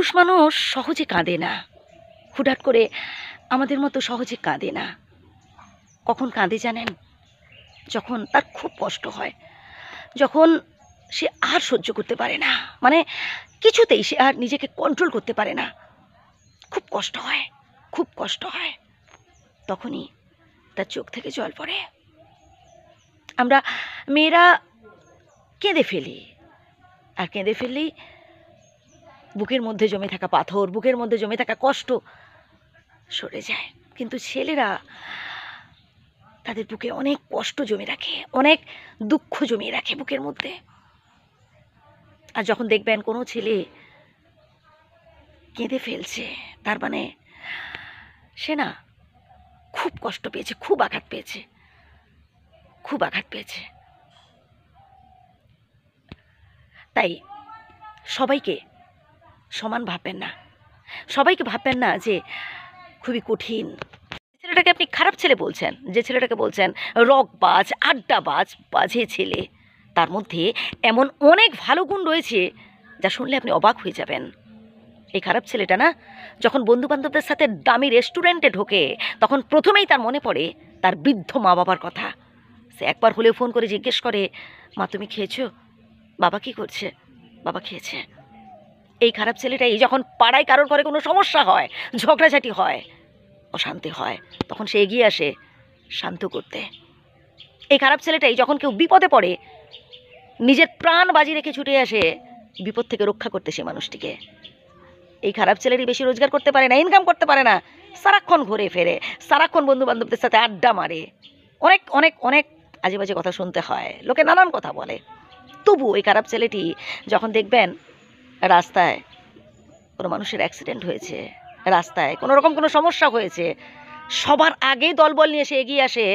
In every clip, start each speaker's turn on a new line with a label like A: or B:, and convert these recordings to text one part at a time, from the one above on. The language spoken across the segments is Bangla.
A: পুরুষ মানুষ সহজে কাঁদে না, হুটহাট করে আমাদের মতো সহজে কাঁদে না। কখন কাঁদে জানেন? যখন তার খুব কষ্ট হয়, যখন সে আর সহ্য করতে পারে না, মানে কিছুতেই সে আর নিজেকে কন্ট্রোল করতে পারে না, খুব কষ্ট হয়, খুব কষ্ট হয়, তখনই তার চোখ থেকে জল পড়ে। আমরা মেয়েরা কেঁদে ফেলি, আর কেঁদে ফেললেই বুকের মধ্যে জমে থাকা পাথর, বুকের মধ্যে জমে থাকা কষ্ট সরে যায়। কিন্তু ছেলেরা তাদের বুকে অনেক কষ্ট জমে রাখে, অনেক দুঃখ জমিয়ে রাখে বুকের মধ্যে। আর যখন দেখবেন কোনো ছেলে কেঁদে ফেলছে, তার মানে সে না খুব কষ্ট পেয়েছে, খুব আঘাত পেয়েছে, খুব আঘাত পেয়েছে। তাই সবাইকে সমান ভাববেন না, সবাইকে ভাববেন না যে খুবই কঠিন। ছেলেটাকে আপনি খারাপ ছেলে বলছেন, যে ছেলেটাকে বলছেন রকবাজ, আড্ডাবাজ, বাজে ছেলে, তার মধ্যে এমন অনেক ভালো গুণ রয়েছে যা শুনলে আপনি অবাক হয়ে যাবেন। এই খারাপ ছেলেটা না যখন বন্ধুবান্ধবদের সাথে দামি রেস্টুরেন্টে ঢোকে, তখন প্রথমেই তার মনে পড়ে তার বৃদ্ধ মা বাবার কথা। সে একবার হলেও ফোন করে জিজ্ঞেস করে, মা তুমি খেয়েছো? বাবা কি করছে? বাবা খেয়েছে। এই খারাপ ছেলেটাই যখন পাড়ায় কারোর ঘরে কোনো সমস্যা হয়, ঝগড়াঝাটি হয়, অশান্তি হয়, তখন সে এগিয়ে আসে শান্ত করতে। এই খারাপ ছেলেটাই যখন কেউ বিপদে পড়ে, নিজের প্রাণ বাজি রেখে ছুটে আসে বিপদ থেকে রক্ষা করতে সে মানুষটিকে। এই খারাপ ছেলেরই বেশি রোজগার করতে পারে না, ইনকাম করতে পারে না, সারাক্ষণ ঘুরে ফেরে, সারাক্ষণ বন্ধু বান্ধবদের সাথে আড্ডা মারে, অনেক অনেক অনেক আজে বাজে কথা শুনতে হয়, লোকে নানান কথা বলে। তবু এই খারাপ ছেলেটি যখন দেখবেন রাস্তায় কোনো মানুষের অ্যাক্সিডেন্ট হয়েছে, রাস্তায় কোনো রকম কোনো সমস্যা হয়েছে, সবার আগে দলবল নিয়ে এসে এগিয়ে আসে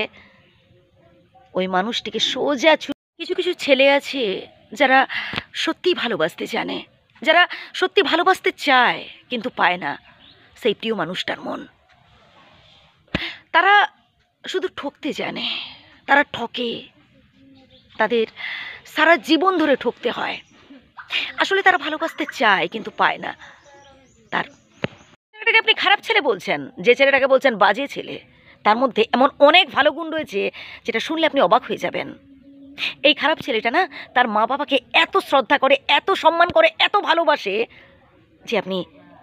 A: ওই মানুষটিকে সোজা কিছু কিছু ছেলে আছে যারা সত্যি ভালোবাসতে জানে, যারা সত্যি ভালোবাসতে চায় কিন্তু পায় না সেই প্রিয় মানুষটার মন। তারা শুধু ঠকতে জানে, তারা ঠকে, তাদের সারা জীবন ধরে ঠকতে হয়। আসলে তারা ভালোবাসতে চায় কিন্তু পায় না। তার ছেলেটাকে আপনি খারাপ ছেলে বলছেন, যে ছেলেটাকে বলছেন বাজে ছেলে, তার মধ্যে এমন অনেক ভালো গুণ রয়েছে যেটা শুনলে আপনি অবাক হয়ে যাবেন। এই খারাপ ছেলেটা না তার মা বাবাকে এত শ্রদ্ধা করে, এত সম্মান করে, এত ভালোবাসে যে আপনি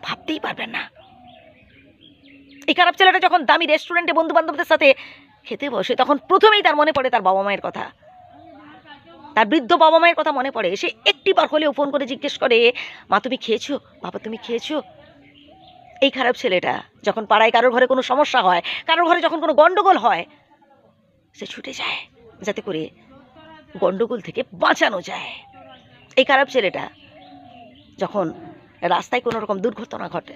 A: ভাবতেই পারবেন না। এই খারাপ ছেলেটা যখন দামি রেস্টুরেন্টে বন্ধু বান্ধবদের সাথে খেতে বসে, তখন প্রথমেই তার মনে পড়ে তার বাবা মায়ের কথা, তার বৃদ্ধ বাবা মায়ের কথা মনে পড়ে। সে একটিবার হলেও ফোন করে জিজ্ঞেস করে, মা তুমি খেয়েছো? বাবা তুমি খেয়েছো? এই খারাপ ছেলেটা যখন পাড়ায় কারোর ঘরে কোনো সমস্যা হয়, কারোর ঘরে যখন কোনো গন্ডগোল হয়, সে ছুটে যায় যাতে করে গন্ডগোল থেকে বাঁচানো যায়। এই খারাপ ছেলেটা যখন রাস্তায় কোনো রকম দুর্ঘটনা ঘটে,